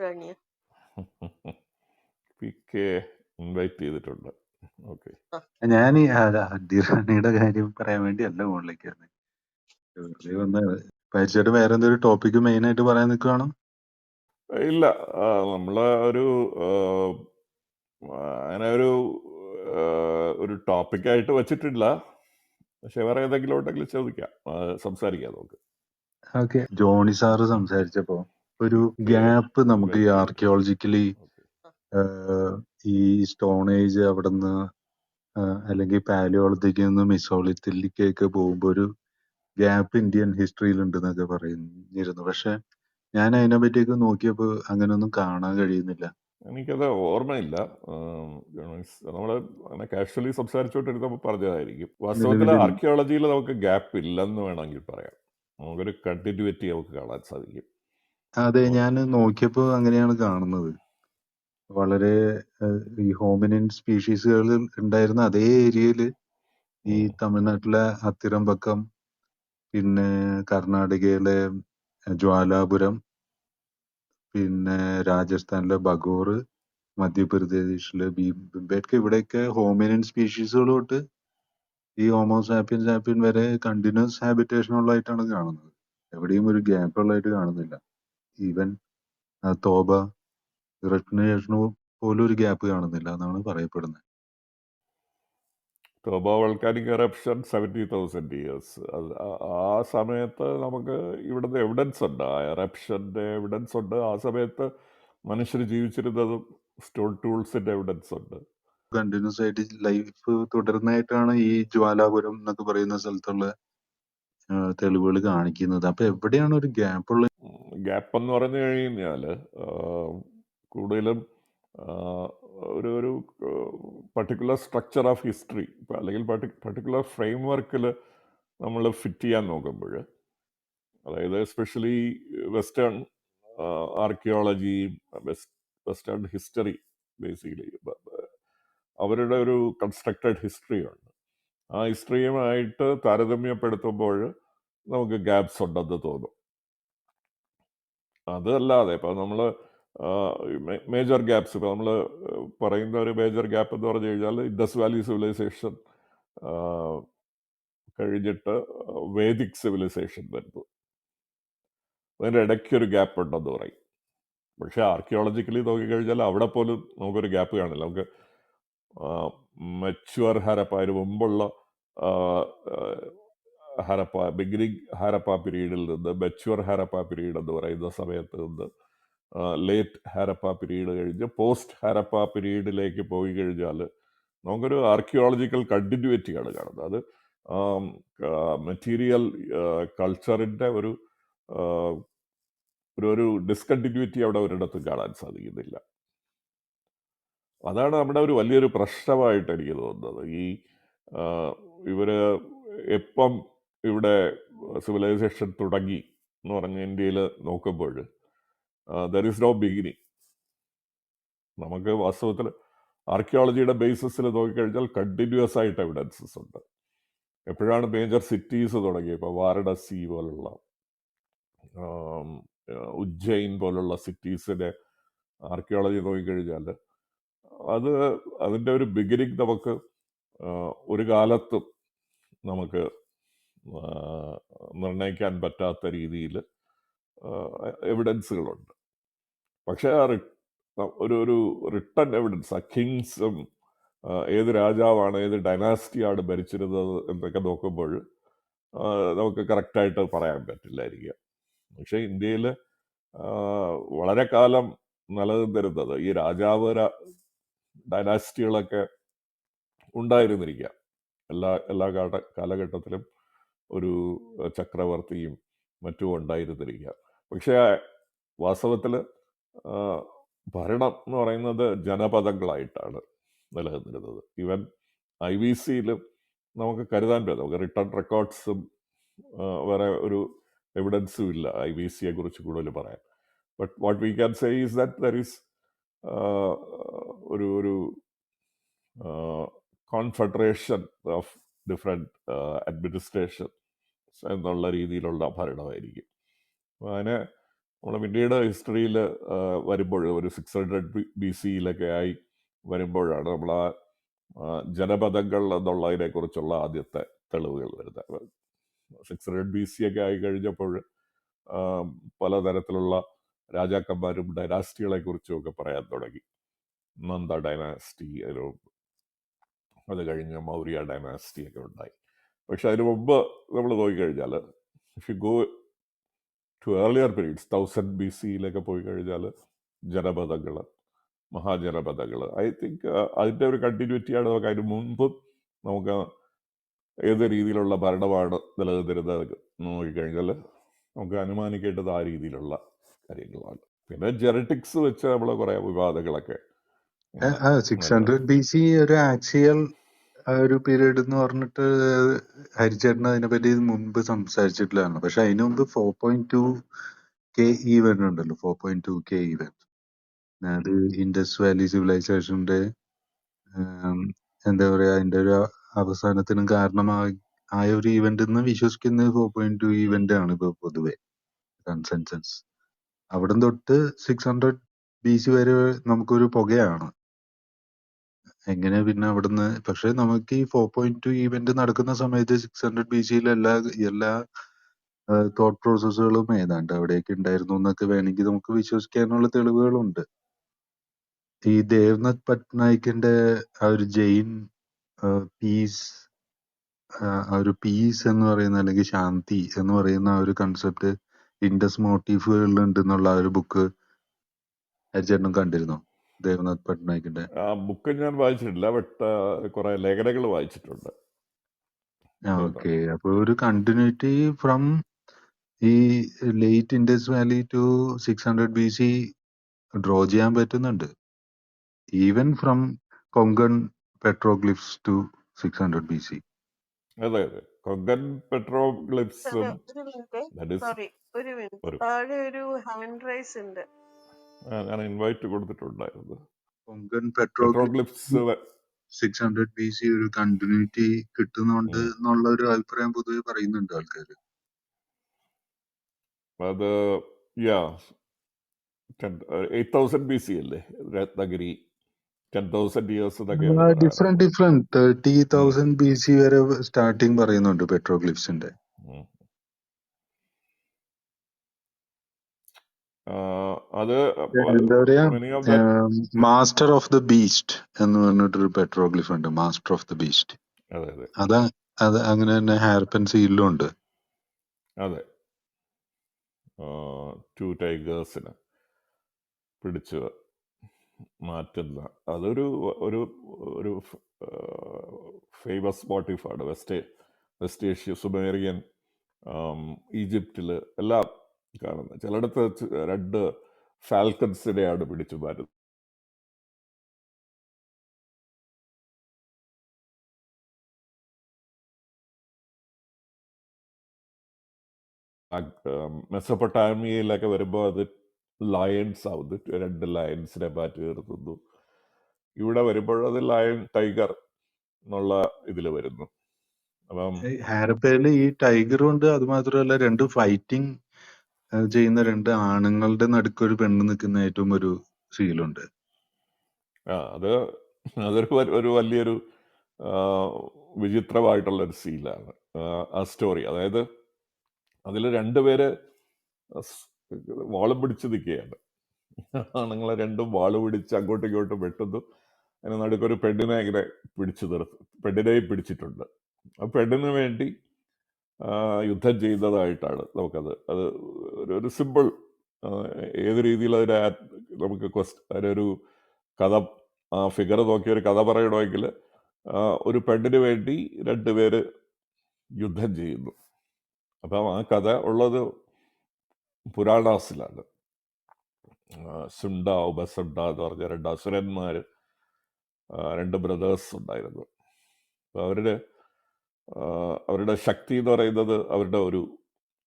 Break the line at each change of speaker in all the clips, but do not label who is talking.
റാണിയ
P K invite ചെയ്തിട്ടുണ്ട്. Okay,
ഞാൻ ഈ ഡിറാണിയുടെ കാര്യം പറയാൻ വേണ്ടി അല്ല മുകളിലേക്ക് വരുന്നത്. വെറുതെ വന്ന് പരിചയമായിട്ട് വേറെ എന്തൊരു ടോപ്പിക്ക് മെയിൻ ആയിട്ട് പറയാൻ നിൽക്കുകയാണോ?
ഇല്ല, നമ്മള് ഒരു അങ്ങനെ ഒരു ടോപ്പിക്കായിട്ട് വെച്ചിട്ടില്ല. പക്ഷെ വേറെ ഏതെങ്കിലും ഉണ്ടെങ്കിൽ ചോദിക്കാം, സംസാരിക്കാം നമുക്ക്.
ഓക്കെ, ജോണി സാറ് സംസാരിച്ചപ്പോ ഒരു ഗ്യാപ്പ് നമുക്ക് ഈ ആർക്കിയോളജിക്കലി ഈ സ്റ്റോൺ ഏജ് അവിടെ നിന്ന് അല്ലെങ്കിൽ പാലിയോളത്തേക്ക് നിന്ന് മിസോളിത്തിലേക്കൊക്കെ പോകുമ്പോൾ ഒരു ഗ്യാപ്പ് ഇന്ത്യൻ ഹിസ്റ്ററിയിൽ ഉണ്ടെന്നൊക്കെ പറഞ്ഞിരുന്നു. പക്ഷെ ഞാൻ അതിനെ പറ്റിയൊക്കെ നോക്കിയപ്പോൾ അങ്ങനെയൊന്നും കാണാൻ കഴിയുന്നില്ല.
എനിക്കത് ഓർമ്മയില്ല. നമ്മള് അങ്ങനെ കാഷ്വലി സംസാരിച്ചുകൊണ്ടിരുന്നപ്പോൾ പറഞ്ഞതായിരിക്കും. വാസ്തവത്തിൽ
നിലവിലില്ല.
ആർക്കിയോളജിയിൽ നമുക്ക് ഗ്യാപ്പ് ഇല്ലെന്ന് വേണമെങ്കിൽ പറയാം. നമുക്കൊരു കണ്ടിന്യൂറ്റി നമുക്ക് കാണാൻ സാധിക്കും.
അതെ, ഞാൻ നോക്കിയപ്പോൾ അങ്ങനെയാണ് കാണുന്നത്. വളരെ ഈ ഹോമിനിൻ സ്പീഷീസുകൾ ഉണ്ടായിരുന്ന അതേ ഏരിയയിൽ ഈ തമിഴ്നാട്ടിലെ അത്തിറമ്പക്കം, പിന്നെ കർണാടകയിലെ ജ്വാലാപുരം, പിന്നെ രാജസ്ഥാനിലെ ബഗോർ, മധ്യപ്രദേശിലെ ഭീംബേട്ക, ഇവിടെയൊക്കെ ഹോമിനിൻ സ്പീഷീസുകൾ തൊട്ട് ഈ ഹോമോസാപ്പിയൻ വരെ കണ്ടിന്യൂസ് ഹാബിറ്റേഷൻ ഉള്ളതായിട്ടാണ് കാണുന്നത്. എവിടെയും ഒരു ഗ്യാപ്പ് ഉള്ളതായിട്ട് കാണുന്നില്ല. ഈവൻ തോബ ഇറക്കിന് ശേഷം പോലും ഒരു ഗ്യാപ്പ് കാണുന്നില്ല എന്നാണ് പറയപ്പെടുന്നത്.
Toba volcanic eruption 70,000 years. ആ സമയത്ത് നമുക്ക് ഇവിടുന്ന് എവിഡൻസ് ഉണ്ട്, ആ എറപ്ഷൻ്റെ എവിഡൻസ് ഉണ്ട്. ആ സമയത്ത് മനുഷ്യർ ജീവിച്ചിരുന്നതും സ്റ്റോൺ ടൂൾസിൻ്റെ എവിഡൻസ് ഉണ്ട്.
കണ്ടിന്യൂസ് ആയിട്ട് ലൈഫ് തുടർന്നായിട്ടാണ് ഈ ജ്വാലാപുരം എന്നൊക്കെ പറയുന്ന സ്ഥലത്തുള്ള തെളിവുകൾ കാണിക്കുന്നത്. അപ്പൊ എവിടെയാണ് ഒരു ഗ്യാപ്പ് ഉള്ളത്?
ഗ്യാപ്പ് എന്ന് പറഞ്ഞു കഴിഞ്ഞാൽ കൂടുതലും ഒരു പർട്ടിക്കുലർ സ്ട്രക്ചർ ഓഫ് ഹിസ്റ്ററി അല്ലെങ്കിൽ പർട്ടിക്കുലർ ഫ്രെയിം വർക്കിൽ നമ്മൾ ഫിറ്റ് ചെയ്യാൻ നോക്കുമ്പോൾ, അതായത് especially western archaeology, western history, basically അവരുടെ ഒരു കൺസ്ട്രക്റ്റഡ് ഹിസ്റ്ററി ഉണ്ട്. ആ ഹിസ്റ്ററിയുമായിട്ട് താരതമ്യപ്പെടുത്തുമ്പോൾ നമുക്ക് ഗ്യാപ്സ് ഉണ്ടെന്ന് തോന്നും. അതല്ലാതെ ഇപ്പം നമ്മൾ മേജർ ഗ്യാപ്സ്, ഇപ്പം നമ്മൾ പറയുന്ന ഒരു മേജർ ഗ്യാപ്പ് എന്ന് പറഞ്ഞു കഴിഞ്ഞാൽ ഇൻഡസ് വാലി സിവിലൈസേഷൻ കഴിഞ്ഞിട്ട് വേദിക് സിവിലൈസേഷൻ വരുന്നു. അതിൻ്റെ ഇടയ്ക്കൊരു ഗ്യാപ്പ് ഉണ്ടെന്ന് പറയും. പക്ഷേ ആർക്കിയോളജിക്കലി നോക്കിക്കഴിഞ്ഞാൽ അവിടെ പോലും നമുക്കൊരു ഗ്യാപ്പ് കാണില്ല. നമുക്ക് മെച്വർ ഹരപ്പ, അതിന് മുമ്പുള്ള ഹരപ്പ, ബിഗിനിങ് ഹരപ്പ പീരീഡിൽ നിന്ന് മെച്വർ ഹരപ്പ പീരീഡ് എന്ന് പറയുന്ന സമയത്ത് നിന്ന് ലേറ്റ് ഹരപ്പ പീരീഡ് കഴിഞ്ഞ് പോസ്റ്റ് ഹരപ്പ പീരീഡിലേക്ക് പോയി കഴിഞ്ഞാൽ നമുക്കൊരു ആർക്കിയോളജിക്കൽ കണ്ടിന്യൂറ്റിയാണ് കാണുന്നത്. അത് മെറ്റീരിയൽ കൾച്ചറിൻ്റെ ഒരു ഡിസ്കണ്ടിന്യൂറ്റി അവിടെ ഒരിടത്തും കാണാൻ സാധിക്കുന്നില്ല. അതാണ് നമ്മുടെ ഒരു വലിയൊരു പ്രശ്നമായിട്ട് എനിക്ക് തോന്നുന്നത്. ഇവര് എപ്പം ഇവിടെ സിവിലൈസേഷൻ തുടങ്ങി എന്ന് പറഞ്ഞ് ഇന്ത്യയിൽ നോക്കുമ്പോൾ ദർ ഈസ് നോ ബിഗിനിങ്. നമുക്ക് വാസ്തവത്തിൽ ആർക്കിയോളജിയുടെ ബേസിസിൽ നോക്കിക്കഴിഞ്ഞാൽ കണ്ടിന്യൂസ് ആയിട്ട് എവിഡൻസസ് ഉണ്ട്. എപ്പോഴാണ് മേജർ സിറ്റീസ് തുടങ്ങിയത്, ഇപ്പോൾ വാരണസി പോലുള്ള ഉജ്ജയിൻ പോലുള്ള സിറ്റീസിൻ്റെ ആർക്കിയോളജി നോക്കിക്കഴിഞ്ഞാൽ അതിൻ്റെ ഒരു ബിഗിനിങ് നമുക്ക് ഒരു കാലത്തും നമുക്ക് നിർണ്ണയിക്കാൻ പറ്റാത്ത രീതിയിൽ എവിഡൻസുകളുണ്ട്. പക്ഷേ ഒരു റിട്ടൺ എവിഡൻസ്, ആ കിങ്സും ഏത് രാജാവാണ്, ഏത് ഡൈനാസ്റ്റിയാണ് ഭരിച്ചിരുന്നത് എന്നൊക്കെ നോക്കുമ്പോൾ നമുക്ക് കറക്റ്റായിട്ട് പറയാൻ പറ്റില്ലായിരിക്കുക. പക്ഷേ ഇന്ത്യയിൽ വളരെ കാലം നിലനിന്നിരുന്നത് ഈ രാജാവ് ഡൈനാസ്റ്റികളൊക്കെ ഉണ്ടായിരുന്നിരിക്കുക. എല്ലാ കാലഘട്ടത്തിലും ഒരു ചക്രവർത്തിയും മറ്റും ഉണ്ടായിരുന്നിരിക്കുക. പക്ഷേ വാസ്തവത്തിൽ ഭരണം എന്ന് പറയുന്നത് ജനപദങ്ങളായിട്ടാണ് നിലനിന്നിരുന്നത്. ഈവൻ IVCയിലും നമുക്ക് കരുതാൻ പറ്റും, നമുക്ക് റിട്ടേൺ റെക്കോർഡ്സും വേറെ ഒരു എവിഡൻസും ഇല്ല IVCയെ കുറിച്ച് കൂടുതൽ പറയാൻ. But what we can say is that there is ഒരു കോൺഫെഡറേഷൻ ഓഫ് ഡിഫറെൻറ്റ് അഡ്മിനിസ്ട്രേഷൻ എന്നുള്ള രീതിയിലുള്ള ഭരണമായിരിക്കും. അതിനെ നമ്മുടെ പിന്നീട് ഹിസ്റ്ററിയിൽ വരുമ്പോൾ ഒരു 600 BC-യിലൊക്കെ ആയി വരുമ്പോഴാണ് നമ്മൾ ആ ജനപദങ്ങൾ എന്നുള്ളതിനെക്കുറിച്ചുള്ള ആദ്യത്തെ തെളിവുകൾ വരുന്നത്. 600 BC ഒക്കെ ആയി കഴിഞ്ഞപ്പോൾ പലതരത്തിലുള്ള രാജാക്കന്മാരും ഡൈനാസ്റ്റികളെ കുറിച്ചും ഒക്കെ പറയാൻ തുടങ്ങി. നന്ദ ഡൈനാസ്റ്റി, അത് കഴിഞ്ഞ് മൗര്യ ഡൈനാസ്റ്റി ഒക്കെ ഉണ്ടായി. പക്ഷെ അതിന് മുമ്പ് നമ്മൾ നോക്കിക്കഴിഞ്ഞാൽ if you go to earlier periods 1000 BC-യിലൊക്കെ പോയി കഴിഞ്ഞാൽ ജനപദങ്ങൾ, മഹാജനപദങ്ങൾ, ഐ തിങ്ക് അതിൻ്റെ ഒരു കണ്ടിന്യൂറ്റിയാണ് നമുക്ക് അതിന് മുൻപും നമുക്ക് ഏത് രീതിയിലുള്ള ഭരണമാണ് നിലനിന്നിരുന്നത് നോക്കിക്കഴിഞ്ഞാൽ നമുക്ക് അനുമാനിക്കേണ്ടത് ആ രീതിയിലുള്ള കാര്യങ്ങളാണ്. പിന്നെ ജെനറ്റിക്സ് വെച്ച് നമ്മൾ കുറേ വിവാദങ്ങളൊക്കെ
600 BC ഒരു ആക്സിയൽ ഒരു പീരീഡ് എന്ന് പറഞ്ഞിട്ട് ഹരിചേട്ടൻ അതിനെപ്പറ്റി മുമ്പ് സംസാരിച്ചിട്ടില്ലാണ്. പക്ഷെ അതിന് മുമ്പ് 4.2K ഈവന്റ് ഉണ്ടല്ലോ, 4.2K ഈവന്റ്. അത് ഇൻഡസ് വാലി സിവിലൈസേഷന്റെ എന്താ പറയാ, അതിന്റെ ഒരു അവസാനത്തിനും കാരണമായ ഒരു ഈവന്റ് എന്ന് വിശ്വസിക്കുന്നത് 4.2 ഈവന്റ് ആണ് ഇപ്പൊ പൊതുവെ കൺസെൻസസ്. അവിടം തൊട്ട് 600 BC വരെ നമുക്കൊരു പുകയാണ്. എങ്ങനെ പിന്നെ അവിടുന്ന്, പക്ഷെ നമുക്ക് ഈ 4.2 ഈവന്റ് നടക്കുന്ന സമയത്ത് 600 BC-യിൽ എല്ലാ തോട്ട് പ്രോസസ്സുകളും ഏതാണ്ട് അവിടെയൊക്കെ ഉണ്ടായിരുന്നു എന്നൊക്കെ വേണമെങ്കിൽ നമുക്ക് വിശ്വസിക്കാനുള്ള തെളിവുകളുണ്ട്. ഈ ദേവ്നാഥ് പട്നായിക്കിന്റെ ആ ഒരു ജെയിൻ പീസ്, ആ ഒരു പീസ് എന്ന് പറയുന്ന അല്ലെങ്കിൽ ശാന്തി എന്ന് പറയുന്ന ആ ഒരു കൺസെപ്റ്റ് ഇൻഡസ് മോട്ടീഫുകളിൽ ഉണ്ടെന്നുള്ള ആ ഒരു ബുക്ക് ഹരിചേട്ടനും കണ്ടിരുന്നോ? ദേവ്നാഥ് പട്നായിക്കിന്റെ
ആ ബുക്ക് ഞാൻ വായിച്ചിട്ടില്ല, ബട്ട് കുറെ ലേഖനങ്ങൾ വായിച്ചിട്ടുണ്ട്.
ഓക്കെ. അപ്പൊ ഒരു കണ്ടിന്യൂറ്റി ഫ്രം ഈ late Indus valley to 600 BC draw ചെയ്യാൻ പറ്റുന്നുണ്ട്. Even from Konkan petroglyphs to 600 BC.
അതെ അതെ, കൊങ്കൺ പെട്രോഗ്ലിഫ്സും
സോറി, ഒരു മിനിറ്റ്. താഴെ ഒരു ഹാൻഡ് റൈസ് ഉണ്ട്.
ഞാൻ ഇൻവൈറ്റ് കൊടുത്തിട്ടുണ്ടായിരുന്നു.
കൊങ്കൺ
പെട്രോഗ്ലിഫ്സ്
600 BC ഒരു കണ്ടിന്യൂറ്റി കിട്ടുന്നുണ്ട് എന്നുള്ള ഒരു അഭിപ്രായം പൊതുവെ പറയുന്നുണ്ട് ആൾക്കാർ.
അത് 8000 BC അല്ലേ രത്നഗിരി, 10,000 years എന്നൊക്കെയാണ്.
ഡിഫറെന്റ് 30,000 BC വരെ സ്റ്റാർട്ടിങ് പറയുന്നുണ്ട് പെട്രോഗ്ലിഫ്സിന്റെ.
അത്
എന്താ പറയാ, മാസ്റ്റർ ഓഫ് ദ ബീസ്റ്റ് എന്ന് പറഞ്ഞിട്ടൊരു പെട്രോഗ്ലിഫ് ഉണ്ട്, മാസ്റ്റർ ഓഫ് ദ ബീസ്റ്റ്. അത് അങ്ങനെ തന്നെ ഹാരപ്പൻ സീലിലും ഉണ്ട്.
അതെ, 2 ടൈഗേഴ്സിന് പിടിച്ച് മാറ്റുന്ന അതൊരു ഒരു ഒരു ഫേമസ് മോട്ടീഫാണ്. വെസ്റ്റ് ഏഷ്യ, സുമേറിയൻ, ഈജിപ്തിൽ എല്ലാം കാണുന്നത്. ചിലയിടത്ത് 2 ഫാൽക്കൺസിനെയാണ് പിടിച്ചു മാറ്റുന്നത്. മെസൊപ്പൊട്ടാമിയയിലൊക്കെ വരുമ്പോൾ അത് ലയൺസ് ആവുന്നു, 2 ലയൺസിനെ മാറ്റി നിർത്തുന്നു. ഇവിടെ വരുമ്പോൾ അത് ലയൺ ടൈഗർ എന്നുള്ള ഇതിൽ വരുന്നു. അപ്പം
ഹാരപ്പയില് ഈ ടൈഗറും ഉണ്ട്, അത് മാത്രമല്ല 2 ഫൈറ്റിംഗ് ചെയ്യുന്ന 2 ആണുങ്ങളുടെ നടുക്കൊരു പെണ്ണ് നിൽക്കുന്നതായിട്ടും ഒരു സീലുണ്ട്.
അതൊരു വലിയൊരു വിചിത്രമായിട്ടുള്ളൊരു സീലാണ് ആ സ്റ്റോറി. അതായത് അതിൽ 2 പേര് വാളും പിടിച്ച് നിൽക്കുകയാണ്. ആണുങ്ങളെ 2 വാള് പിടിച്ച് അങ്ങോട്ടും ഇങ്ങോട്ടും വെട്ടുന്നു. അതിന് നടുക്കൊരു പെണ്ണിനെ ഇങ്ങനെ പിടിച്ചു നിർത്തും, പെണ്ണിനെയും പിടിച്ചിട്ടുണ്ട്. ആ പെണ്ണിന് വേണ്ടി യുദ്ധം ചെയ്യുന്നതായിട്ടാണ് നമുക്കത് ഒരു സിമ്പിൾ, ഏത് രീതിയിൽ അതിനെ നമുക്ക് അതിനൊരു കഥ, ആ ഫിഗർ നോക്കി ഒരു കഥ പറയണമെങ്കിൽ ഒരു പെണ്ണിന് വേണ്ടി 2 പേര് യുദ്ധം ചെയ്യുന്നു. അപ്പം ആ കഥ ഉള്ളത് പുരാണാസിലാണ്. സുണ്ട, ഉപസുണ്ട എന്ന് പറഞ്ഞ 2 അസുരന്മാർ, 2 ബ്രദേഴ്സ് ഉണ്ടായിരുന്നു. അപ്പോൾ അവരുടെ ശക്തി എന്ന് പറയുന്നത് അവരുടെ ഒരു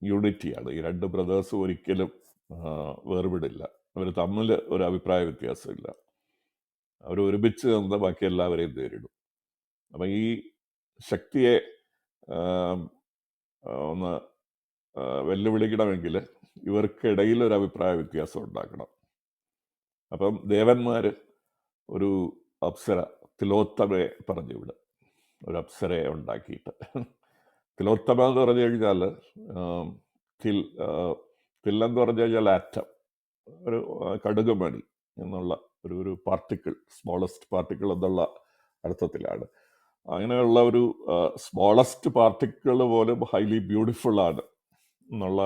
യൂണിറ്റിയാണ്. ഈ 2 ബ്രദേഴ്സും ഒരിക്കലും വേർപിടില്ല. അവർ തമ്മിൽ ഒരു അഭിപ്രായ വ്യത്യാസമില്ല. അവർ ഒരുമിച്ച് നിന്ന് ബാക്കി എല്ലാവരെയും നേരിടും. അപ്പം ഈ ശക്തിയെ ഒന്ന് വെല്ലുവിളിക്കണമെങ്കിൽ ഇവർക്കിടയിൽ ഒരു അഭിപ്രായ വ്യത്യാസം ഉണ്ടാക്കണം. അപ്പം ദേവന്മാർ ഒരു അപ്സര തിലോത്തമയെ പറഞ്ഞു വിടും, ഒരു അപ്സരയെ ഉണ്ടാക്കിയിട്ട്. തിലോത്തമ എന്ന് പറഞ്ഞു കഴിഞ്ഞാൽ തില്ലെന്ന് പറഞ്ഞു കഴിഞ്ഞാൽ ആറ്റം, ഒരു കടുകുമണി എന്നുള്ള ഒരു പാർട്ടിക്കിൾ, സ്മോളസ്റ്റ് പാർട്ടിക്കിൾ എന്നുള്ള അർത്ഥത്തിലാണ്. അങ്ങനെയുള്ള ഒരു സ്മോളസ്റ്റ് പാർട്ടിക്കിൾ പോലും ഹൈലി ബ്യൂട്ടിഫുൾ ആണ് എന്നുള്ള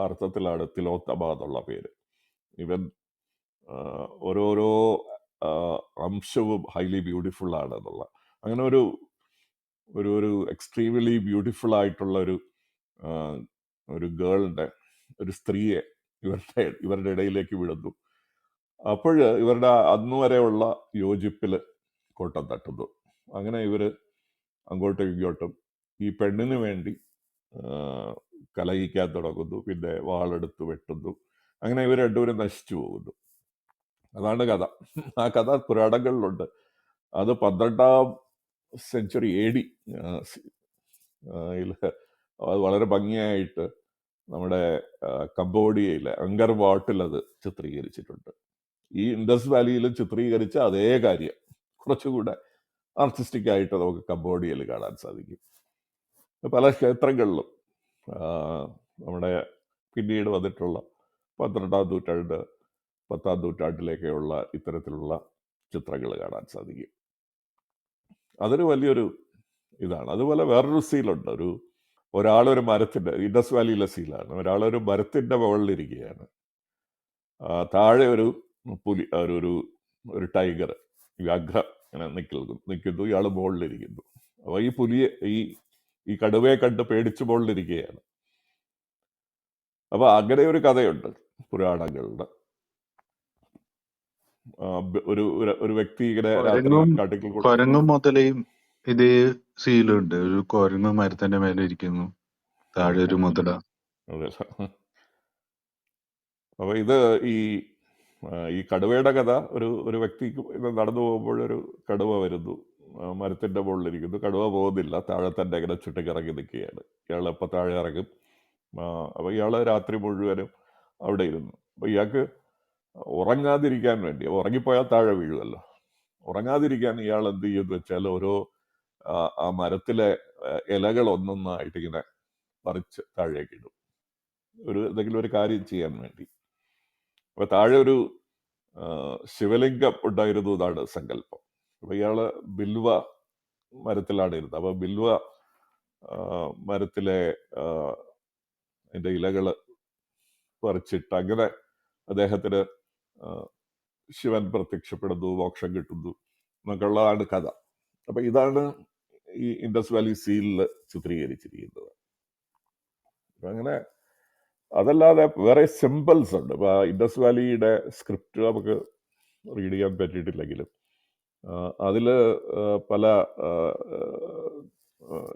അർത്ഥത്തിലാണ് തിലോത്തമ എന്നുള്ള പേര്. ഇവൻ ഓരോരോ അംശവും ഹൈലി ബ്യൂട്ടിഫുൾ ആണ് എന്നുള്ള അങ്ങനെ ഒരു ഒരു ഒരു എക്സ്ട്രീംലി ബ്യൂട്ടിഫുൾ ആയിട്ടുള്ള ഒരു ഗേളിൻ്റെ, ഒരു സ്ത്രീയെ ഇവരുടെ ഇടയിലേക്ക് വിടുന്നു. അപ്പോൾ ഇവരുടെ അന്നു വരെയുള്ള യോജിപ്പിൽ കോട്ടം തട്ടുന്നു. അങ്ങനെ ഇവർ അങ്ങോട്ടും ഇങ്ങോട്ടും ഈ പെണ്ണിന് വേണ്ടി കലഹിക്കാൻ തുടങ്ങുന്നു, പിന്നെ വാളെടുത്ത് വെട്ടുന്നു. അങ്ങനെ ഇവർ രണ്ടുപേരും നശിച്ചു പോകുന്നു. അതാണ് കഥ. ആ കഥ പുരാണങ്ങളിലുണ്ട്. അത് 12ാം സെഞ്ചുറി AD അത് വളരെ ഭംഗിയായിട്ട് നമ്മുടെ കംബോഡിയയിലെ അങ്കർ വാട്ടിൽ അത് ചിത്രീകരിച്ചിട്ടുണ്ട്. ഈ ഇൻഡസ് വാലിയിലും ചിത്രീകരിച്ച അതേ കാര്യം കുറച്ചുകൂടെ ആർട്ടിസ്റ്റിക് ആയിട്ട് നമുക്ക് കംബോഡിയയിൽ കാണാൻ സാധിക്കും. പല ക്ഷേത്രങ്ങളിലും നമ്മുടെ പിന്നീട് വന്നിട്ടുള്ള 12ാം നൂറ്റാണ്ട് 10ാം നൂറ്റാണ്ടിലേക്കുള്ള ഇത്തരത്തിലുള്ള ചിത്രങ്ങൾ കാണാൻ സാധിക്കും. അതൊരു വലിയൊരു ഇതാണ്. അതുപോലെ വേറൊരു സീലുണ്ട്. ഒരാളൊരു മരത്തിൻ്റെ, ഇൻഡസ് വാലിയിലെ സീലാണ്. ഒരാളൊരു മരത്തിൻ്റെ മുകളിലിരിക്കുകയാണ്. താഴെ ഒരു പുലി, ഒരു ടൈഗർ, വ്യാഘ്ര ഇങ്ങനെ നിൽക്കുന്നു. ഇയാൾ മുകളിലിരിക്കുന്നു. അപ്പോൾ ഈ പുലിയെ ഈ കടുവയെ കണ്ട് പേടിച്ച് മുകളിലിരിക്കുകയാണ്. അപ്പോൾ അങ്ങനെ ഒരു കഥയുണ്ട് പുരാണങ്ങളുടെ. ഒരു വ്യക്തി ഇങ്ങനെ കാട്ടിൽ
കുരങ്ങും മുതലയും ഇതേ സീലുണ്ട്. ഒരു കുരങ്ങ് മരത്തിന്റെ മേലെ ഇരിക്കുന്നു, താഴെ ഒരു മുതല.
അതെ. അപ്പൊ ഇത് ഈ കടുവയുടെ കഥ, ഒരു വ്യക്തിക്ക് നടന്നു പോകുമ്പോൾ ഒരു കടുവ വരുന്നു, മരത്തിന്റെ മുകളിലിരിക്കുന്നു. കടുവ പോകുന്നില്ല, താഴെ തന്നെ ഇങ്ങനെ ചുറ്റിക്കിറങ്ങി നിൽക്കുകയാണ്. ഇയാൾ എപ്പോൾ താഴെ ഇറങ്ങും. അപ്പോൾ ഇയാൾ രാത്രി മുഴുവനും അവിടെ ഇരുന്നു. അപ്പോൾ ഇയാൾക്ക് ഉറങ്ങാതിരിക്കാൻ വേണ്ടി, ഉറങ്ങിപ്പോയാൽ താഴെ വീഴുമല്ലോ, ഉറങ്ങാതിരിക്കാൻ ഇയാൾ എന്ത് ചെയ്യുമെന്ന് വെച്ചാൽ ആ മരത്തിലെ ഇലകൾ ഒന്നൊന്നായിട്ട് ഇങ്ങനെ പറിച്ച് താഴേക്ക് ഇടും, എന്തെങ്കിലും ഒരു കാര്യം ചെയ്യാൻ വേണ്ടി. അപ്പൊ താഴെ ഒരു ശിവലിംഗം ഉണ്ടായിരുന്നു എന്നാണ് സങ്കല്പം. അപ്പൊ ഇയാള് ബിൽവ മരത്തിലാണ് ഇരുന്നത്. അപ്പൊ ബിൽവ മരത്തിലെ അതിന്റെ ഇലകള് പറിച്ചിട്ട് അങ്ങനെ അദ്ദേഹത്തിന് ശിവൻ പ്രത്യക്ഷപ്പെടുന്നു, മോക്ഷം കിട്ടുന്നു എന്നൊക്കെ ഉള്ളതാണ് കഥ. അപ്പൊ ഇതാണ് ഈ ഇൻഡസ് വാലി സീലിൽ ചിത്രീകരിച്ചിരിക്കുന്നത്. അങ്ങനെ അതല്ലാതെ വേറെ സിമ്പിൾസ് ഉണ്ട്. ഇപ്പൊ ഇൻഡസ് വാലിയുടെ സ്ക്രിപ്റ്റ് നമുക്ക് റീഡ് ചെയ്യാൻ പറ്റിയിട്ടില്ലെങ്കിലും അതിൽ പല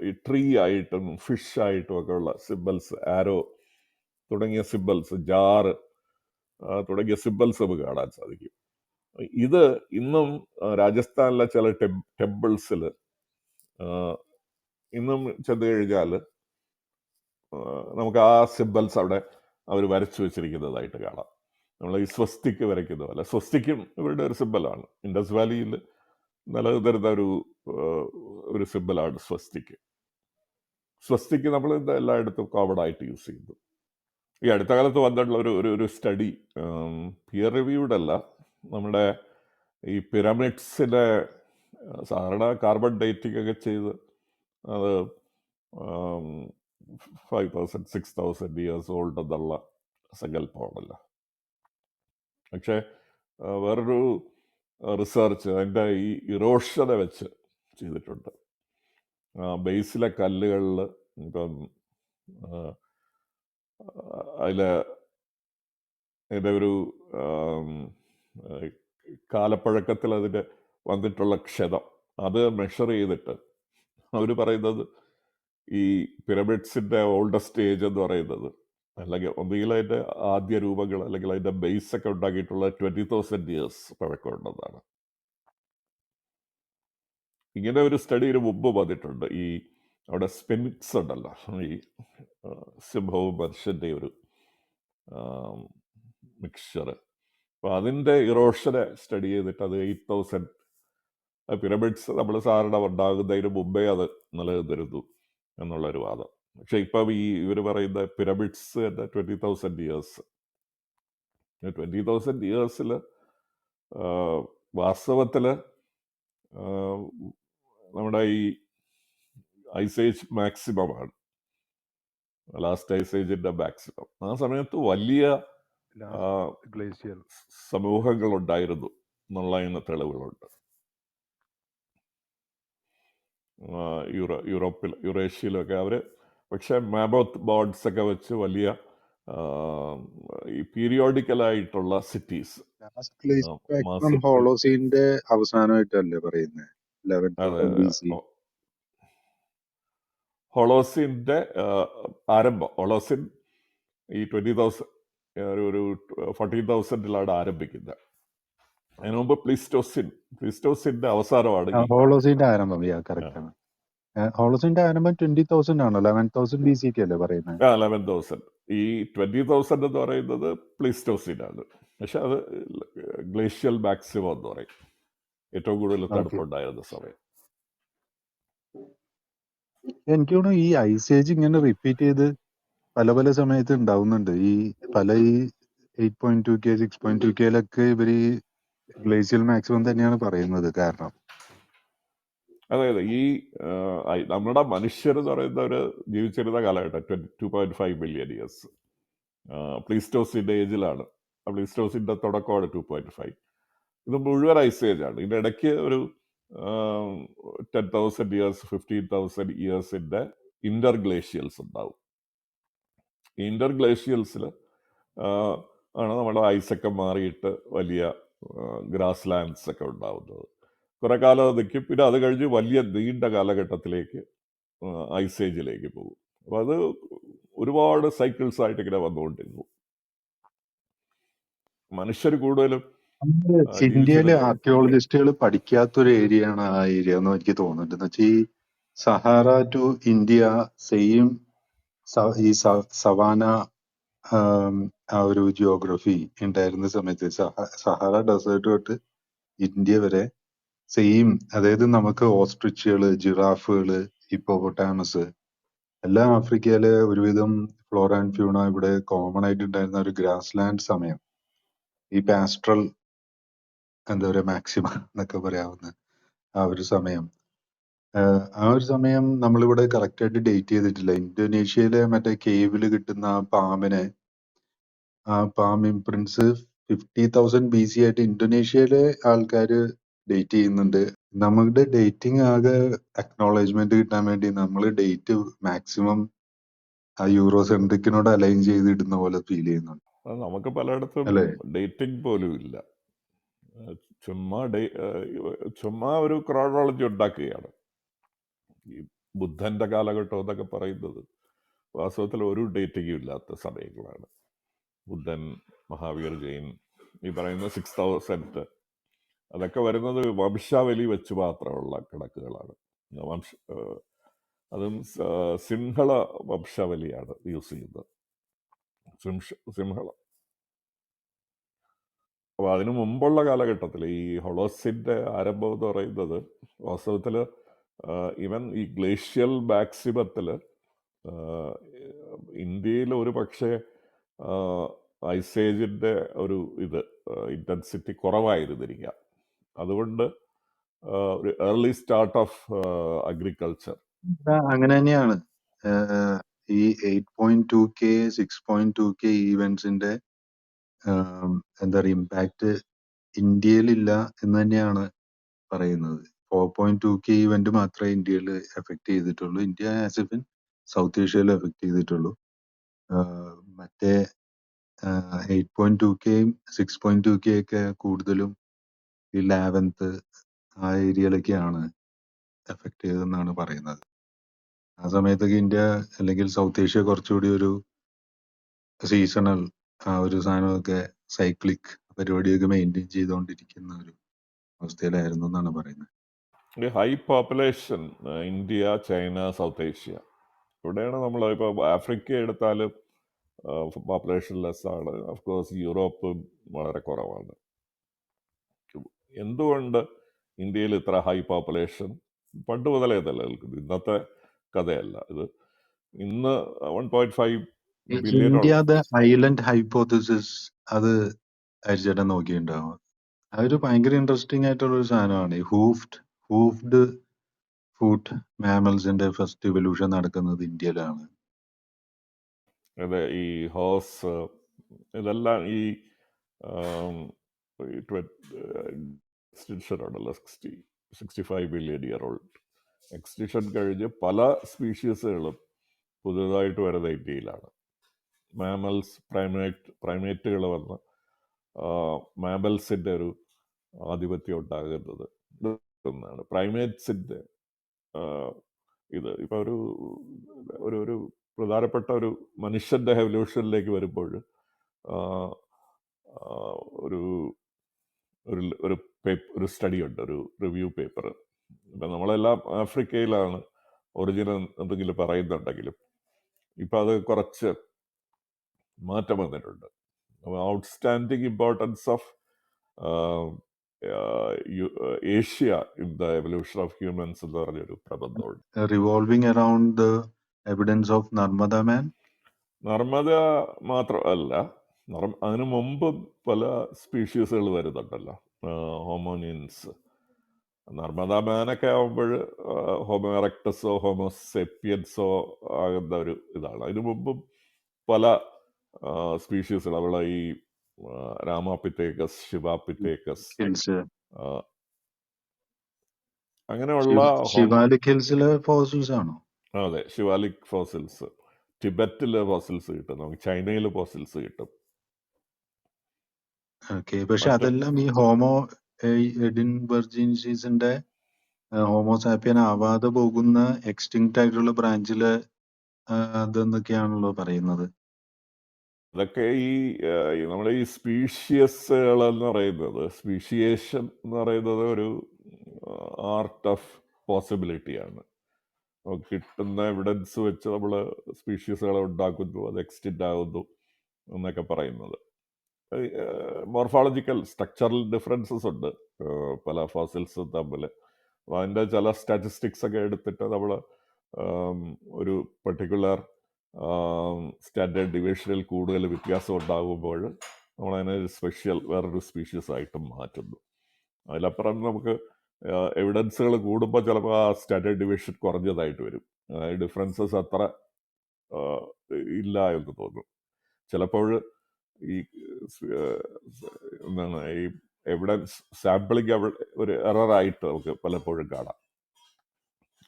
ഈ ട്രീ ആയിട്ടും ഫിഷ് ആയിട്ടും ഒക്കെ ഉള്ള സിമ്പിൾസ്, ആരോ തുടങ്ങിയ സിമ്പിൾസ്, ജാറ് തുടങ്ങിയ സിമ്പിൾസ് നമുക്ക് കാണാൻ സാധിക്കും. ഇത് ഇന്നും രാജസ്ഥാനിലെ ചില ടെമ്പിൾസിൽ ഇന്നും ചെന്ന് കഴിഞ്ഞാൽ നമുക്ക് ആ സിമ്പിൾസ് അവിടെ അവർ വരച്ചു വെച്ചിരിക്കുന്നതായിട്ട് കാണാം. നമ്മൾ ഈ സ്വസ്തിക്ക് വരയ്ക്കുന്ന പോലെ. സ്വസ്തിക്കും ഇവരുടെ ഒരു സിമ്പിളാണ്. ഇൻഡസ് വാലിയിൽ നിലനിന്നിരുന്ന ഒരു സിമ്പിളാണ് സ്വസ്തിക്ക്. സ്വസ്തിക്ക് നമ്മൾ എല്ലായിടത്തും കോമൺ ആയിട്ട് യൂസ് ചെയ്യുന്നു. ഈ അടുത്ത കാലത്ത് വന്നിട്ടുള്ള ഒരു സ്റ്റഡി, പിയർ റിവ്യൂഡ് അല്ല, നമ്മുടെ ഈ പിരമിഡ്സിലെ സാധാരണ കാർബൺ ഡേറ്റിംഗ് ഒക്കെ ചെയ്ത് അത് 5000 6000 ഇയേഴ്സ് ഓൾഡ് എന്നുള്ള സങ്കല്പമാണല്ലോ. പക്ഷെ വേറൊരു റിസർച്ച് അതിൻ്റെ ഈ ഇറോഷനെ വെച്ച് ചെയ്തിട്ടുണ്ട്. ബേസിലെ കല്ലുകളിൽ ഇപ്പം അതിൻ്റെ ഒരു കാലപ്പഴക്കത്തിൽ അതിൻ്റെ വന്നിട്ടുള്ള ക്ഷതം അത് മെഷർ ചെയ്തിട്ട് അവർ പറയുന്നത് ഈ പിരമിഡ്സിൻ്റെ ഓൾഡസ്റ്റ് ഏജ് എന്ന് പറയുന്നത്, അല്ലെങ്കിൽ ഒന്നുകിൽ അതിൻ്റെ ആദ്യ രൂപങ്ങൾ അല്ലെങ്കിൽ അതിൻ്റെ ബേസ് ഒക്കെ ഉണ്ടാക്കിയിട്ടുള്ള 20,000 ഇയേഴ്സ് പഴക്കമുണ്ടെന്നാണ്. ഇങ്ങനെ ഒരു സ്റ്റഡി ഒരു മുമ്പ് വന്നിട്ടുണ്ട്. ഈ അവിടെ സ്പിനിക്സ് ഉണ്ടല്ലോ, ഈ സിംഹവും മനുഷ്യൻ്റെ ഒരു മിക്സ്ചർ. അപ്പോൾ അതിൻ്റെ ഇറോഷനെ സ്റ്റഡി ചെയ്തിട്ട് അത് 8000 പിരമിഡ്സ് നമ്മൾ സാധാരണ ഉണ്ടാകുന്നതിന് മുമ്പേ അത് നിലനിന്നിരുന്നു എന്നുള്ളൊരു വാദം. പക്ഷെ ഇപ്പം ഈ ഇവർ പറയുന്ന പിരമിഡ്സ് തന്നെ 20,000 ഇയേഴ്സ് 20,000 ഇയേഴ്സിൽ വാസ്തവത്തിൽ നമ്മുടെ ഈ ഐസേജ് മാക്സിമമാണ്, ലാസ്റ്റ് ഐസേജിൻ്റെ മാക്സിമം. ആ സമയത്ത് വലിയ
ഗ്ലേഷ്യൽ
സമൂഹങ്ങളുണ്ടായിരുന്നു എന്നുള്ളതിന് തെളിവുകളുണ്ട്. യൂറേഷ്യയിലൊക്കെ അവർ പക്ഷെ മാമോത്ത് ബോർഡ്സ് ഒക്കെ വെച്ച് വലിയ ഈ പീരിയോഡിക്കലായിട്ടുള്ള സിറ്റീസ്.
ഹോളോസീന്റെ അവസാനമായിട്ടല്ലേ പറയുന്നത്?
ഹോളോസിന്റെ ആരംഭം, ഹോളോസിൻ ഈ 20,000 ഒരു 14,000 ആരംഭിക്കുന്നത്. അതിനു മുമ്പ് പ്ലീസ്റ്റോസിന്റെ അവസാനമാണ്
ഹോളോസീന്റെ ആരംഭം. കറക്റ്റ് ആണ്. ഹോളോസീന്റെ ആരംഭം 20,000 ആണോ? 11,000 BC അല്ലേ പറയുന്നത്?
11,000. ഈ 20,000 എന്ന് പറയുന്നത് പ്ലീസ്റ്റോസിനാണ്. പക്ഷെ അത് ഗ്ലേഷ്യൽ മാക്സിമം എന്ന് പറയും, ഏറ്റവും കൂടുതൽ തണുപ്പുണ്ടായിരുന്ന സമയം.
എനിക്ക് തോന്നുന്നു ഈ ഐസേജ് ഇങ്ങനെ റിപ്പീറ്റ് ചെയ്ത് പല പല സമയത്ത് ഉണ്ടാവുന്നുണ്ട്. ഈ 8.2K 6.2Kയിലൊക്കെ ഇവര് ഗ്ലേഷ്യൽ മാക്സിമം തന്നെയാണ് പറയുന്നത്. കാരണം
അതെ, ഈ നമ്മുടെ മനുഷ്യർ എന്ന് പറയുന്നവർ ജീവിച്ചിരുന്ന കാലഘട്ടം 2.5 ബില്യൺ ഇയേഴ്സ് പ്ലീസ്റ്റോസിന്റെ ഏജിലാണ്. പ്ലീസ്റ്റോസിന്റെ തുടക്കമാണ് 2.5. ഇത് മുഴുവൻ ഐസേജാണ്. ഇതിൻ്റെ ഇടയ്ക്ക് ഒരു 10,000 ഇയേഴ്സ് 15,000 ഇയേഴ്സിന്റെ ഇന്റർഗ്ലേഷ്യൽസ് ഉണ്ടാവും. ഈ ഇന്റർഗ്ലേഷ്യൽസിൽ ആണ് നമ്മുടെ ഐസൊക്കെ മാറിയിട്ട് വലിയ ഗ്രാസ് ലാൻഡ്സ് ഒക്കെ ഉണ്ടാവുന്നത്. കുറെ കാലം നിൽക്കും, പിന്നെ അത് കഴിഞ്ഞ് വലിയ നീണ്ട കാലഘട്ടത്തിലേക്ക് ഐസേജിലേക്ക് പോകും. അപ്പം അത് ഒരുപാട് സൈക്കിൾസ് ആയിട്ട് ഇങ്ങനെ വന്നുകൊണ്ടിരുന്നു. മനുഷ്യർ കൂടുതലും
ഇന്ത്യയിലെ ആർക്കിയോളജിസ്റ്റുകൾ പഠിക്കാത്തൊരു ഏരിയ ആണ് ആ ഏരിയ എന്ന് എനിക്ക് തോന്നുന്നുണ്ട്. എന്ന് വെച്ചാൽ ഈ സഹാറ ടു ഇന്ത്യ സെയിം ഈ സവാന ആ ഒരു ജിയോഗ്രഫി ഉണ്ടായിരുന്ന സമയത്ത് സഹാറ ഡെസേർട്ട് തൊട്ട് ഇന്ത്യ വരെ സെയിം, അതായത് നമുക്ക് ഓസ്ട്രിച്ചുകള്, ജിറാഫുകള്, ഹിപ്പോപ്പൊട്ടാമസ് എല്ലാം ആഫ്രിക്കയിലെ ഒരുവിധം ഫ്ലോറ ആൻഡ് ഫ്യൂണ ഇവിടെ കോമൺ ആയിട്ട് ഉണ്ടായിരുന്ന ഒരു ഗ്രാസ് ലാൻഡ് സമയം, ഈ പാസ്ട്രൽ എന്താ പറയുക മാക്സിമ എന്നൊക്കെ പറയാവുന്ന ആ ഒരു സമയം. ആ ഒരു സമയം നമ്മളിവിടെ കറക്റ്റ് ആയിട്ട് ഡേറ്റ് ചെയ്തിട്ടില്ല. ഇന്തോനേഷ്യയിലെ മറ്റേ കേവില് കിട്ടുന്ന ആ പാം ഇംപ്രിന്റ്സ് 50,000 BC ആയിട്ട് ഇന്തോനേഷ്യയിലെ ആൾക്കാര് ഡേറ്റ് ചെയ്യുന്നുണ്ട്. നമ്മുടെ ഡേറ്റിംഗ് ആകെ അക്നോളജ്മെന്റ് കിട്ടാൻ വേണ്ടി നമ്മൾ ഡേറ്റ് മാക്സിമം ആ യൂറോസെൻട്രിക്കിനോട് അലൈൻ ചെയ്തിടുന്ന പോലെ ഫീൽ ചെയ്യുന്നുണ്ട്.
നമുക്ക് പലയിടത്തും ഡേറ്റിംഗ് പോലും ഇല്ല, ചുമ്മാ ഒരു ക്രോണോളജി ഉണ്ടാക്കുകയാണ്. ഈ ബുദ്ധന്റെ കാലഘട്ടം എന്നൊക്കെ പറയുന്നത് വാസ്തവത്തിൽ ഒരു ഡേറ്റിങ്ങും ഇല്ലാത്ത സമയങ്ങളാണ്. ബുദ്ധൻ, മഹാവീർ, ജെയിൻ, ഈ പറയുന്ന 6,000 അതൊക്കെ വരുന്നത് വംശാവലി വെച്ച് മാത്രമുള്ള കണക്കുകളാണ്. അതും സിംഹള വംശാവലിയാണ് യൂസ് ചെയ്യുന്നത്, സിംഹള. അപ്പോൾ അതിനു മുമ്പുള്ള കാലഘട്ടത്തിൽ ഈ ഹോളോസിൻ്റെ ആരംഭം എന്ന് പറയുന്നത് വാസ്തവത്തിൽ ഈവൻ ഈ ഗ്ലേഷ്യൽ മാക്സിമത്തിൽ ഇന്ത്യയിൽ ഒരു പക്ഷേ ഐസേജിൻ്റെ ഒരു ഇൻറ്റൻസിറ്റി കുറവായിരുന്നിരിക്കാം. അതുകൊണ്ട് ഒരു ഏർലി സ്റ്റാർട്ട് ഓഫ് അഗ്രികൾച്ചർ
അങ്ങനെ തന്നെയാണ്. ഈ 8.2K 6.2K ഈവൻസിന്റെ എന്താ പറയുക ഇമ്പാക്ട് ഇന്ത്യയിലില്ല എന്ന് തന്നെയാണ് പറയുന്നത്. 4.2K ഈവന്റ് മാത്രമേ ഇന്ത്യയിൽ എഫക്ട് ചെയ്തിട്ടുള്ളൂ. India as if in south ഏഷ്യയിൽ എഫക്ട് ചെയ്തിട്ടുള്ളൂ. മറ്റേ 8.2Kയും 6.2K ഒക്കെ കൂടുതലും ഈ 11th ആ ഏരിയയിലൊക്കെയാണ് എഫക്ട് ചെയ്തതെന്നാണ് പറയുന്നത്. ആ സമയത്തൊക്കെ ഇന്ത്യ അല്ലെങ്കിൽ സൗത്ത് ഏഷ്യ കുറച്ചുകൂടി ഒരു സീസണൽ ആ ഒരു സാധനമൊക്കെ സൈക്ലിക് പരിപാടിയൊക്കെ മെയിൻറ്റെയിൻ ചെയ്തുകൊണ്ടിരിക്കുന്ന ഒരു അവസ്ഥയിലായിരുന്നു എന്നാണ് പറയുന്നത്.
ഈ high population India, China, south Asia, ഇവിടെയാണ് നമ്മൾ ഇപ്പോൾ ആഫ്രിക്ക എടുത്താലും പോപ്പുലേഷൻ ലെസ് ആണ്. ഓഫ് കോഴ്സ് യൂറോപ്പും വളരെ കുറവാണ്. എന്തുകൊണ്ട് ഇന്ത്യയിൽ ഇത്ര ഹൈ പോപ്പുലേഷൻ? പണ്ട് മുതലേ നിലനിൽക്കുന്നു, ഇന്നത്തെ കഥയല്ല ഇത്. ഇന്ന് 1.5 billion
India the island hypothesis അത് അരിച്ചേട്ടൻ നോക്കിയിട്ടുണ്ടാവും. അതൊരു ഭയങ്കര ഇൻട്രസ്റ്റിംഗ് ആയിട്ടുള്ള ഒരു സാധനമാണ്. ഈ ഹൂഫ്ഡ് ഫുഡ് മാമൽസിന്റെ ഫസ്റ്റ് ഇവല്യൂഷൻ നടക്കുന്നത് ഇന്ത്യയിലാണ്.
അതെ, ഈ ഹോസ് ഇതെല്ലാം ഈ എക്സ്റ്റിൻഷൻ ഉണ്ടല്ലോ, 65 ബില്യൺ ഇയർ ഓൾഡ് എക്സ്റ്റിൻഷൻ കഴിഞ്ഞ് പല സ്പീഷീസുകളും പുതുതായിട്ട് വരുന്ന ഇന്ത്യയിലാണ്. മാമൽസ്, പ്രൈമേറ്റുകൾ വന്ന് മാമൽസിൻ്റെ ഒരു ആധിപത്യം ഉണ്ടാകുന്നത് ഒന്നാണ്. പ്രൈമേറ്റ്സിൻ്റെ ഇത് ഇപ്പോൾ ഒരു പ്രധാനപ്പെട്ട ഒരു മനുഷ്യൻ്റെ എവല്യൂഷനിലേക്ക് വരുമ്പോൾ ഒരു ഒരു ഒരു സ്റ്റഡി ഉണ്ട്, ഒരു റിവ്യൂ പേപ്പർ. ഇപ്പം നമ്മളെല്ലാം ആഫ്രിക്കയിലാണ് ഒറിജിനൽ എന്തെങ്കിലും പറയുന്നുണ്ടെങ്കിലും ഇപ്പം അത് കുറച്ച് മാറ്റം വന്നിട്ടുണ്ട്. Outstanding importance of Asia in the evolution of humans എന്ന് പറഞ്ഞൊരു പ്രബന്ധമുണ്ട്.
Revolving around the evidence of Narmada man.
Narmada മാത്രമല്ല, അതിനു മുമ്പും പല സ്പീഷീസുകൾ വരുന്നുണ്ടല്ലോ, ഹോമോനിയൻസ്. നർമ്മദ മാനൊക്കെ ആകുമ്പോൾ ഹോമോ എറക്ടസോ ഹോമോസെപ്പിയൻസോ ആകുന്ന ഒരു ഇതാണ്. അതിനു മുമ്പും പല സ്പീഷീസുകൾ, അവളെ ഈ രാമാപിത്തേക്കസ്, ശിവാപിത്തേക്കസ്, അങ്ങനെയുള്ള
ശിവാലിക് ഹിൽസിലെ ഫോസിൽസ് ആണോ?
അതെ, ശിവാലിക് ഫോസിൽസ്. ടിബറ്റിലെ ഫോസിൽസ് കിട്ടും, നമുക്ക് ചൈനയിലെ ഫോസിൽസ് കിട്ടും.
ഓക്കെ, പക്ഷെ അതെല്ലാം ഈ ഹോമോ എഡിൻബർജിൻസിന്റെ ഹോമോസാപ്പിയൻ ആവാതെ പോകുന്ന എക്സ്റ്റിങ്ക്റ്റ് ആയിട്ടുള്ള ബ്രാഞ്ചില് അതെന്നൊക്കെയാണല്ലോ പറയുന്നത്.
അതൊക്കെ ഈ നമ്മുടെ ഈ സ്പീഷ്യസുകൾ എന്ന് പറയുന്നത്, സ്പീഷിയേഷൻ എന്ന് പറയുന്നത് ഒരു ആർട്ട് ഓഫ് പോസിബിലിറ്റിയാണ്. കിട്ടുന്ന എവിഡൻസ് വെച്ച് നമ്മൾ സ്പീഷ്യസുകളെ ഉണ്ടാക്കുന്നു, അത് എക്സ്റ്റിൻറ്റ് ആകുന്നു എന്നൊക്കെ പറയുന്നത്. മോർഫോളജിക്കൽ സ്ട്രക്ചറൽ ഡിഫറൻസസ് ഉണ്ട് പല ഫോസിൽസും തമ്മിൽ. അപ്പോൾ അതിൻ്റെ ചില സ്റ്റാറ്റിസ്റ്റിക്സ് ഒക്കെ എടുത്തിട്ട് നമ്മൾ ഒരു പർട്ടിക്കുലർ സ്റ്റാൻഡേർഡ് ഡിവിഷനിൽ കൂടുതൽ വ്യത്യാസം ഉണ്ടാകുമ്പോൾ നമ്മളതിനെ വേറൊരു സ്പീഷ്യസ് ആയിട്ട് മാറ്റുന്നു. അതിലപ്പുറം നമുക്ക് എവിഡൻസുകൾ കൂടുമ്പോൾ ചിലപ്പോൾ ആ സ്റ്റാൻഡേർഡ് ഡിവിഷൻ കുറഞ്ഞതായിട്ട് വരും. ഡിഫറൻസസ് അത്ര ഇല്ല എന്ന് തോന്നും. ചിലപ്പോൾ ഈ എന്താണ് ഈ എവിഡൻസ് സാമ്പിളിങ് ഒരു എററായിട്ട് നമുക്ക് പലപ്പോഴും കാണാം.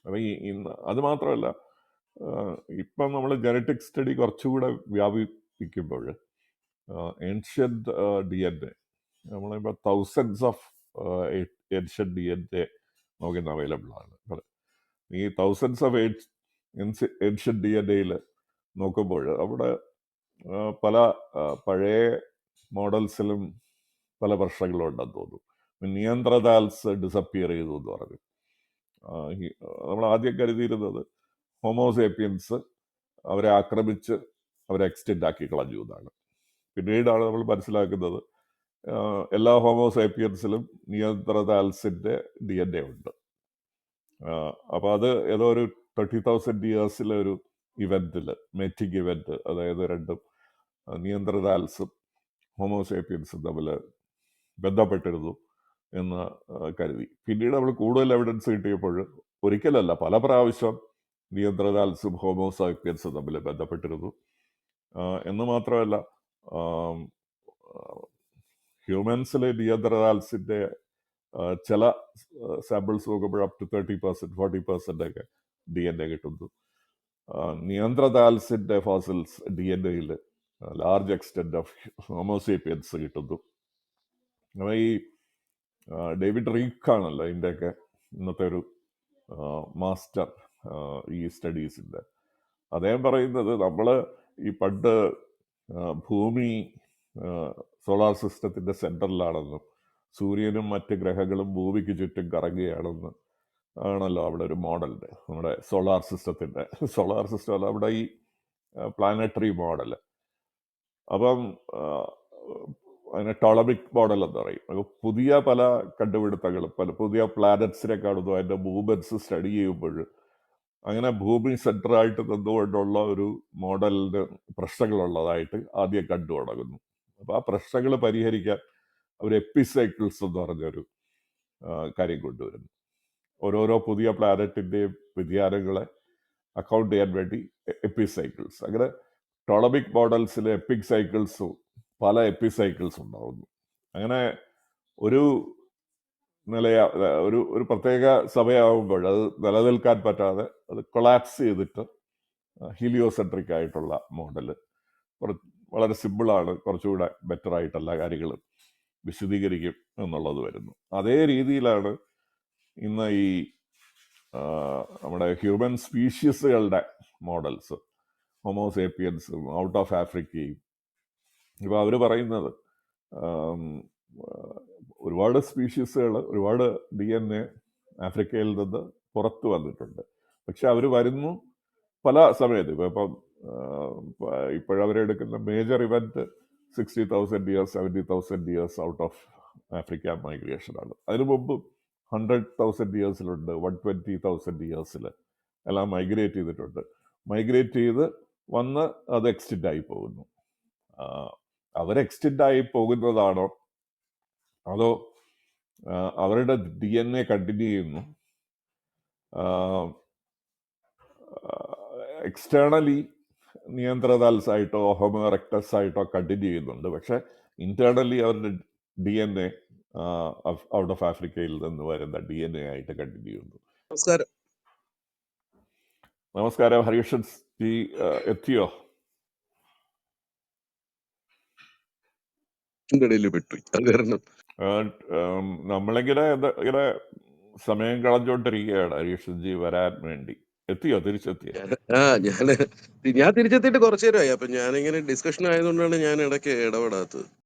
അപ്പം അത് മാത്രമല്ല, ഇപ്പം നമ്മൾ ജനറ്റിക് സ്റ്റഡി കുറച്ചുകൂടെ വ്യാപിപ്പിക്കുമ്പോൾ ഏൻഷ്യൻ്റ് ഡി എൻ എ, നമ്മളിപ്പോൾ thousands of ancient D N A നമുക്കിന്ന് അവൈലബിൾ ആണ്. ഈ thousands of ancient D N എയിൽ നോക്കുമ്പോൾ അവിടെ പല പഴയ മോഡൽസിലും പല പ്രശ്നങ്ങളുണ്ടെന്ന് തോന്നുന്നു. നിയന്ത്രതാൽസ് ഡിസപ്പിയർ ചെയ്തു എന്ന് പറഞ്ഞു. നമ്മൾ ആദ്യം കരുതിയിരുന്നത് ഹോമോസേപ്പിയൻസ് അവരെ ആക്രമിച്ച് അവരെ എക്സ്റ്റെൻഡ് ആക്കി കളഞ്ഞു എന്നാണ്. പിന്നീടാണ് നമ്മൾ മനസ്സിലാക്കുന്നത് എല്ലാ ഹോമോസേപ്പിയൻസിലും നിയന്ത്രതാൽസിൻ്റെ ഡി എൻ എ ഉണ്ട്. അപ്പോൾ അത് ഏതോ ഒരു 30,000 ഇയേഴ്സിലെ ഒരു ഇവൻറ്റിൽ, മേറ്റിംഗ് ഇവൻറ്റ്, അതായത് രണ്ടും നിയന്ത്രതാൽസും ഹോമോസേപ്പിയൻസും തമ്മിൽ ബന്ധപ്പെട്ടിരുന്നു എന്ന് കരുതി. പിന്നീട് നമ്മൾ കൂടുതൽ എവിഡൻസ് കിട്ടിയപ്പോൾ ഒരിക്കലല്ല പല പ്രാവശ്യം നിയന്ത്രതാൽസും ഹോമോസാപ്പിയൻസും തമ്മിൽ ബന്ധപ്പെട്ടിരുന്നു എന്ന് മാത്രമല്ല, ഹ്യൂമൻസിലെ നിയന്ത്രതാൽസിൻ്റെ ചില സാമ്പിൾസ് നോക്കുമ്പോൾ അപ് ടു 30%, 40% ഒക്കെ ഡി എൻ എ കിട്ടുന്നു. നിയന്ത്രതാൽസിൻ്റെ ഫോസിൽസ് ഡി എൻ എയിൽ ലാർജ് എക്സ്റ്റെൻറ്റ് ഓഫ് ഹോമോസേപ്പിയൻസ് കിട്ടുന്നു. അപ്പോൾ ഈ ഡേവിഡ് റീക്കാണല്ലോ ഇതിൻ്റെയൊക്കെ ഇന്നത്തെ ഒരു മാസ്റ്റർ ഈ സ്റ്റഡീസിൻ്റെ. അദ്ദേഹം പറയുന്നത് നമ്മൾ ഈ പണ്ട് ഭൂമി സോളാർ സിസ്റ്റത്തിൻ്റെ സെൻറ്ററിലാണെന്നും സൂര്യനും മറ്റ് ഗ്രഹങ്ങളും ഭൂമിക്ക് ചുറ്റും കറങ്ങുകയാണെന്ന് ആണല്ലോ അവിടെ ഒരു മോഡലിൻ്റെ, നമ്മുടെ സോളാർ സിസ്റ്റം അല്ല, അവിടെ ഈ പ്ലാനറ്ററി മോഡൽ. അപ്പം അതിനെ ടോളമിക് മോഡൽ എന്ന് പറയും. അപ്പോൾ പുതിയ പല കണ്ടുപിടുത്തങ്ങളും പുതിയ പ്ലാനറ്റ്സിനെ കാണുന്നു, അതിൻ്റെ മൂവ്മെൻറ്റ്സ് സ്റ്റഡി ചെയ്യുമ്പോൾ അങ്ങനെ ഭൂമി സെൻറ്ററായിട്ട് നിന്നുകൊണ്ടുള്ള ഒരു മോഡലിന് പ്രശ്നങ്ങളുള്ളതായിട്ട് ആദ്യം കണ്ടു തുടങ്ങുന്നു. അപ്പോൾ ആ പ്രശ്നങ്ങൾ പരിഹരിക്കാൻ അവർ എപ്പിസൈക്കിൾസ് എന്ന് പറഞ്ഞൊരു കാര്യം കൊണ്ടുവരുന്നു. ഓരോരോ പുതിയ പ്ലാനറ്റിൻ്റെയും വ്യതിയാനങ്ങളെ അക്കൗണ്ട് ചെയ്യാൻ വേണ്ടി എപ്പിസൈക്കിൾസ്. അങ്ങനെ ടോളമിക് മോഡൽസിലെ എപ്പിക് സൈക്കിൾസും പല എപ്പിസൈക്കിൾസ് ഉണ്ടാവുന്നു. അങ്ങനെ ഒരു ഒരു പ്രത്യേക സമയമാകുമ്പോൾ അത് നിലനിൽക്കാൻ പറ്റാതെ അത് കൊളാപ്സ് ചെയ്തിട്ട് ഹീലിയോസെൻട്രിക് ആയിട്ടുള്ള മോഡൽ വളരെ സിമ്പിളാണ്, കുറച്ചുകൂടെ ബെറ്റർ ആയിട്ട് എല്ലാ കാര്യങ്ങളും വിശദീകരിക്കും എന്നുള്ളത് വരുന്നു. അതേ രീതിയിലാണ് ഇന്ന് ഈ നമ്മുടെ ഹ്യൂമൻ സ്പീഷീസുകളുടെ മോഡൽസ്, ഹോമോസേപ്പിയൻസും ഔട്ട് ഓഫ് ആഫ്രിക്കയും. ഇപ്പോൾ അവർ പറയുന്നത് ഒരുപാട് സ്പീഷീസുകൾ, ഒരുപാട് DNA ആഫ്രിക്കയിൽ നിന്ന് പുറത്തു വന്നിട്ടുണ്ട്. പക്ഷെ അവർ വരുന്നു പല സമയത്ത്. ഇപ്പം ഇപ്പോഴവരെടുക്കുന്ന major event 60,000 years 70,000 years out of Africa മൈഗ്രേഷനാണ്. അതിനു മുമ്പ് 100,000 yearsലുണ്ട്, 120,000 yearsൽ എല്ലാം മൈഗ്രേറ്റ് ചെയ്തിട്ടുണ്ട്. മൈഗ്രേറ്റ് ചെയ്ത് വന്ന് അത് എക്സ്റ്റെൻഡ് ആയി പോകുന്നു. അവർ എക്സ്റ്റെൻഡ് ആയി പോകുന്നതാണോ അതോ അവരുടെ DNA കണ്ടിന്യൂ ചെയ്യുന്നു? എക്സ്റ്റേണലി നിയന്ത്രതാൽസ് ആയിട്ടോ ഹോമോ എറക്ടസ് ആയിട്ടോ കണ്ടിന്യൂ ചെയ്യുന്നുണ്ട്. പക്ഷെ ഇന്റേണലി അവരുടെ DNA ഔട്ട് ഓഫ് ആഫ്രിക്കയിൽ നിന്ന് വരുന്ന DNA ആയിട്ട് കണ്ടിന്യൂ ചെയ്യുന്നു.
നമസ്കാരം.
നമസ്കാരം. ഹരീഷൻ ജി എത്തിയോ?
ഇടയിൽ പെട്ടു. അത് കാരണം
നമ്മളിങ്ങനെ ഇങ്ങനെ സമയം കളഞ്ഞുകൊണ്ടിരിക്കുകയാണ് ഹരീഷൻ ജി വരാൻ വേണ്ടി. എത്തിയോ? തിരിച്ചെത്തിയോ?
ഞാൻ തിരിച്ചെത്തിയിട്ട് കുറച്ചു നേരമായി. അപ്പൊ ഞാനിങ്ങനെ ഡിസ്കഷൻ ആയതുകൊണ്ടാണ് ഞാൻ ഇടയ്ക്ക് ഇടപെടാത്തത്.